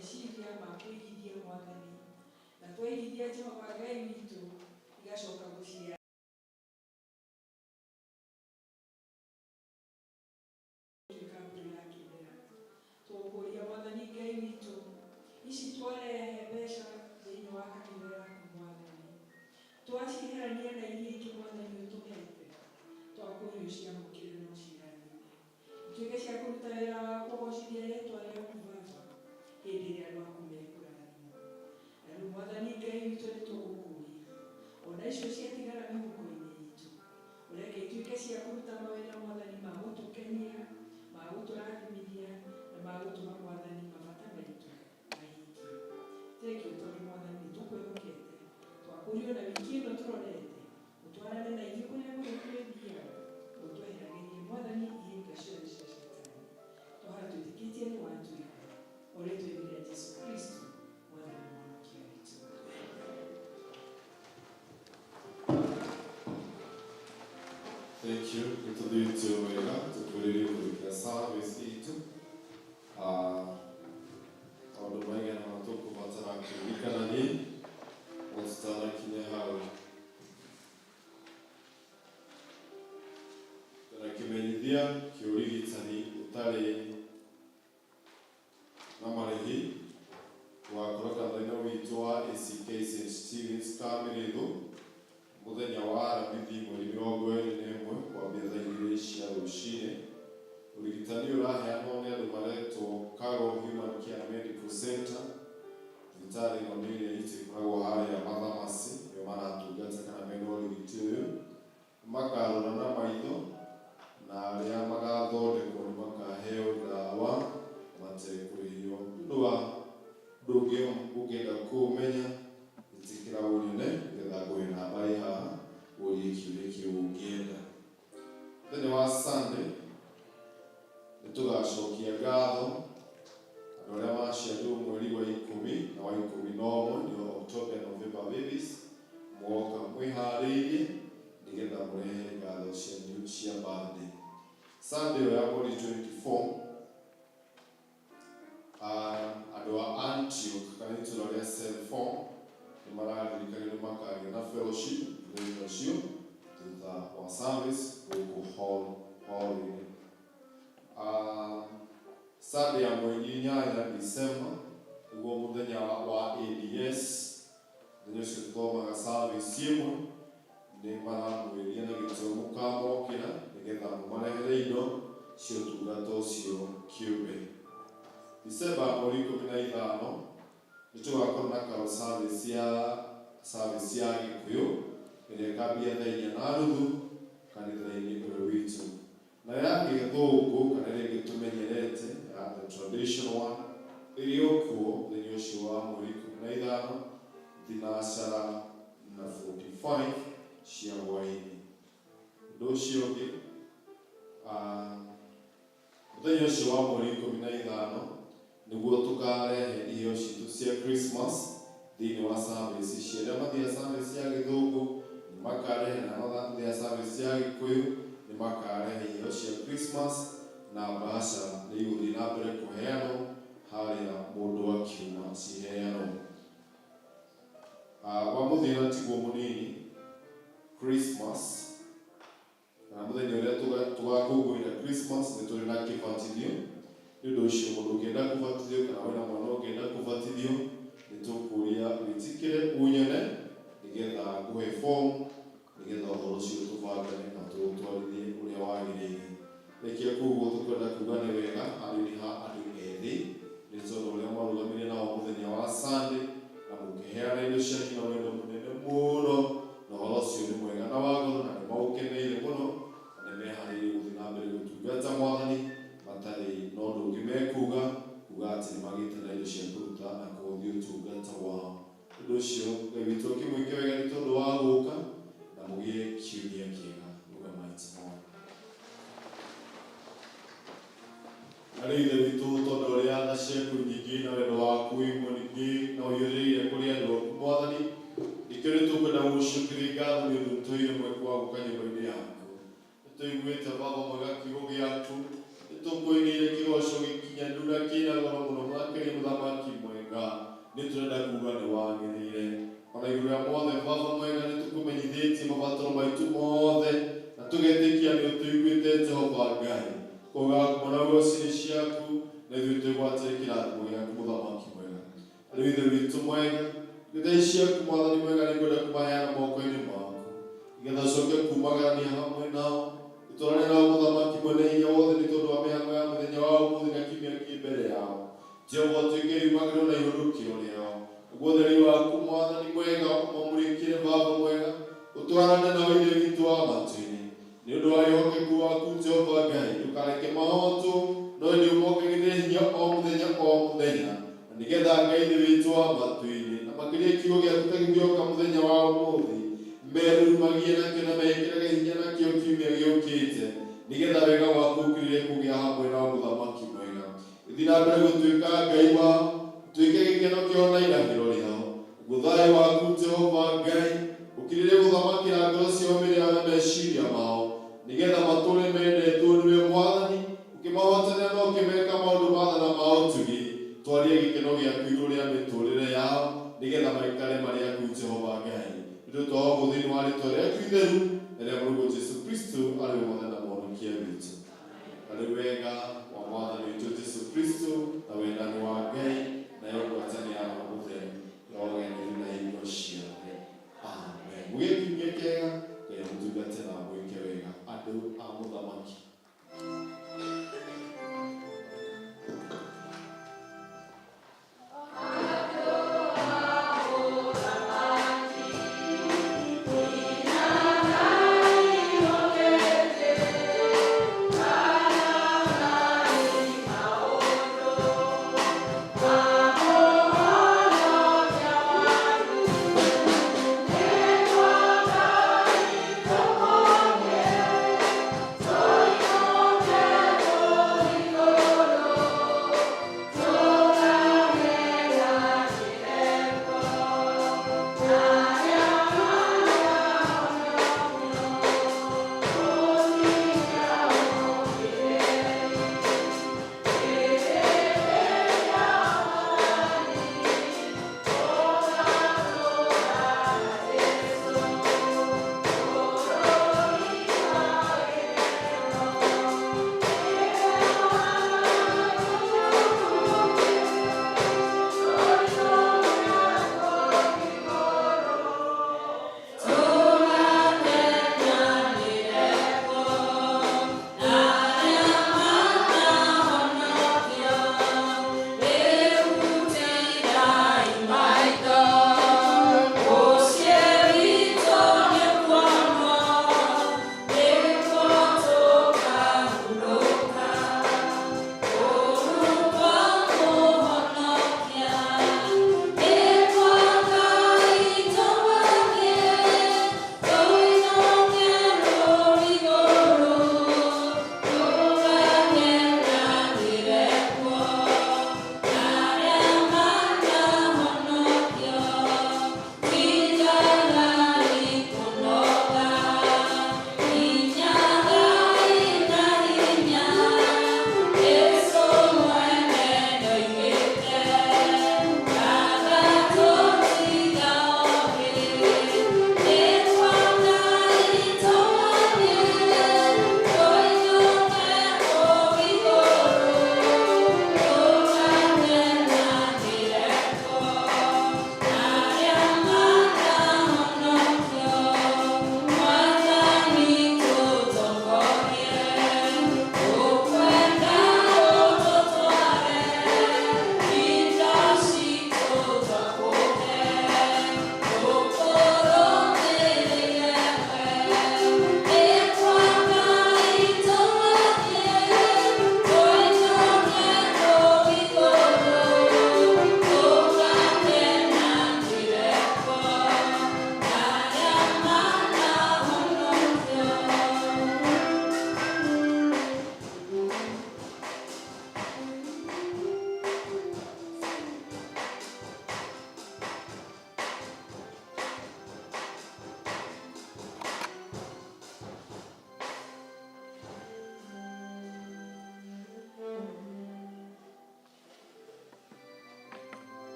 meciria ma kwĩigithia Mwathani, na tweigithia Jehova Ngai witũ igacoka gũciara tũkũria Mwathani Ngai witũ ici twarehe mbeca thĩinĩ wa kanitha yaku Mwathani, twaciherania na iria ingĩ Mwathani ũtũhete, twakũria ũciamũkĩre na ũciranĩre, ituĩke cia kũruta wĩra wa kũgocithia rĩĩtwa rĩaku Baba hĩndĩ ĩrĩa andũ aku mekũrathimwo. Na rĩu Mwathani Ngai witũ nĩtũgũkũria ona icio ciatigara mĩhuko-inĩ itũ, ũreke ituĩke cia kũruta mawĩra Mwathani ma gũtũkenia, ma gũtũrathimithia na ma gũtũma Mwathani mabata maitũ mahingio. Thank you tondũ Mwathani nĩtũkwĩhokete, twakũrio na wiki ĩno tũrorete, ũtwarane na ithuĩ kũrĩa gũthiaga, ũtweheragĩrie Mwathani ihinga ciothe cia Shetani. Twahora twĩtĩkĩtie nĩ watuĩka, ũrĩa twĩmire Jesũ Kristo Mwathani Mwonokia witũ. Thank you. Nitũthiĩte wega tũkũrĩrĩrie kũrĩkia service itũ. Maũndũ maigana ũna tũkũbatara kũririkanagia tũtanakinya hau. Tũrakĩmenyithia kĩũrigitani ũtarĩ na marĩhi wakorwo kanitha-inĩ witũ wa ACK St. Stephen's Kamĩrĩthũ mũthenya wa aramithi mweri 21 kwambia thaa 2 cia rũcinĩ. Ũrigitani ũraheanwo nĩ andũ maretwo Carroll Human Care Medical Center. Thibitarĩ ĩno nĩ ĩrĩa ĩkoragwo harĩa Mathamasi, nĩo maratungata kana mena ũrigiti ũyũ. Makarora na maitho na arĩa magathondekwo nĩ makaheo ndawa matekũrĩhio. Nĩ ũndũ wa ũndũ ũngĩ ũngĩenda kũmenya ĩtĩkĩra ũnene nĩgetha ngũhe namba ĩ haha ũrie kĩũria kĩu ũngĩenda. Mũthenya wa Sunday nĩtũgacokia ngatho andũ arĩa maciarirwo mweri wa 10 na wa 11 nĩo October November babies, mwoka mwĩharĩirie nĩgetha mũrehe ngatho cianyu cia birthday. Sunday ya mweri 24 andũ a Antioch kana itũra rĩa St. Paul nĩ mararirikana nĩ makagĩa na fellowship mũthenya ũcio thutha wa service gũkũ hall-inĩ. Sunday ya mweri 8 December nĩguo mũthenya wa ADS. Mũthenya ũcio tũthomaga service ĩmwe, nĩ maramwĩria na gĩtĩo mũkamokĩra nĩgetha mũmarehere indo cia ũtungata ũcio kĩũmbe. December mweri 15 nĩtũgakorwo na carol service ya Gĩkũyũ ĩrĩa ĩkambia thaa 4:30 kanitha-inĩ ũyũ witũ. Na ya Gĩthũngũ kana ĩrĩa tũmenyerete ya the traditional one ĩrĩ okuo mũthenya ũcio wa mweri 15 thinacara na 45 cia hwaĩ-inĩ. Ũndũ ũcio ũngĩ mũthenya ũcio wa mweri 15 nĩguo tũkarehe iheo citũ cia Christmas thĩinĩ wa service ici. Arĩa mathiaga service ya Gĩthũngũ nĩ makarehe, na mathiaga service ya Gĩkũyũ nĩ makarehe iheo cia Christmas, na mbaca nĩ igũthiĩ na mbere kũheanwo harĩa mũndũ akiuma ciheanwo. Wa mũthia tiguo mũnini Christmas na mũthenya ũrĩa tũgakũngũĩra Christmas nĩ tũrĩ na kĩbatithio. Nĩ ũndũ ũcio mũndũ ũngĩenda kũbatithio kana wĩna mwana ũngĩenda kũbatithio nĩ tũkũria wĩtĩkĩre ũnyone nĩgetha ngũhe form nĩgetha ũhoro ũcio tũbangane na tũtwarithie ũrĩa wagĩrĩire. Rekia kuguo tũkwenda kuga nĩ wega handũ nĩ ha andũ ethĩ nĩ tondũ ũrĩa mwarũgamire nao mũthenya wa Sunday na mũkĩheana indo cianyu na wendo mũnene mũno, na ũhoro ũcio nĩ mwega na wa goro na nĩ maũkeneire mũno na nĩ meharĩirie gũthiĩ na mbere gũtungata Mwathani matarĩ na ũndũ ũngĩ mekuga atĩ nĩ magĩte na indo cia kũruta na kũhũthia ũtungata wao. Ũndũ ũcio Ngai witũ akĩmwĩke wega nĩ tondũ wa gũka na mũgĩe kiumia kĩega. Rũgamai tũhooe. Arĩ Ithe witũ tondũ ũrĩa tha ciaku nyingĩ na wendo waku wĩ mũingĩ na ũiyũrĩrĩire kũrĩ andũ aku Mwathani, nĩkĩo nĩtũkwenda gũgũcokeria ngatho nĩ ũndũ nĩtũire mweke wa gũka nyũmba-inĩ yaku. Nĩtũiguĩte Baba mwega kiugo gĩaku, nĩtũkũinĩire kĩgoco gĩkinyanĩru na kĩna goro mũno makĩria Mũthamaki mwega. mwaka nĩ tũrenda kuga nĩ wagĩrĩire. Ona igũrũ rĩa mothe Baba mwega nĩ tũkũmenyithĩtie mabataro maitũ mothe na tũgetĩkia nĩ ũtũiguĩte Jehova Ngai. Koguo kumana gwaci ciaku na ithuĩ twĩgwatĩre kĩrathimo gĩaku mũthamaki mwega. Rĩu Ithe witũ mwega, ngai ciaku Mwathani mwega nĩ ngwenda kũmaheana moko-inĩ maku nĩgetha ũcoke kumagarania hamwe nao ũtwarane nao mũthamaki mwene hinya wothe nĩ tondũ wa mĩhang'o ya mũthenya wa ũmũthĩ na kiumia kĩ mbere yao. Jehova ũtuĩke riumagĩrĩro na ihũrũkĩro rĩao. Naguo ũtheri waku Mwathani mwega ũmamũrĩkĩre Baba mwega, ũtwarane nao Ithe witũ wa matu-inĩ nĩ ũndũ wa wĩhokeku waku Jehova Ngai. Ndũkareke mahotwo no nĩ ũmongagĩrĩre hinya o mũthenya na nĩgetha Ngai Ithe witũ wa matu-inĩ na makĩria kiugo gĩaku ta gĩgĩoka mũthenya wa ũmũthĩ merumagie nakĩo na mekĩrage hinya nakĩo kiumia gĩũkĩte nĩgetha wega waku ũkĩrĩre kũgĩa hamwe nao mũthamaki mwega. Gĩthiĩ na mbere gũtuĩka Ngai wao, ũtuĩke gĩkeno kĩao na irahĩro rĩao. Naguo thayũ waku Jehova Ngai ũkĩrĩre gũthamakĩra ngoro ciao, mĩĩrĩ na meciria mao nĩgetha matũũre mendetwo nĩwe Mwathani, ũkĩmahotanĩra na ũkĩmeka maũndũ ma tha na ma ũtugi. Twarie gĩkeno gĩaku igũrũ rĩa mĩtũũrĩre yao nĩgetha maikare marĩ aku Jehova Ngai. Nĩ twahoguo thĩinĩ wa rĩĩtwa rĩaku itheru na rĩa Mũrungu Jesũ Kristo arĩ we Mwathani na Mũhonokia witũ. Arĩ wega wa Mwathani witũ Jesũ Kristo na wendani wa Ngai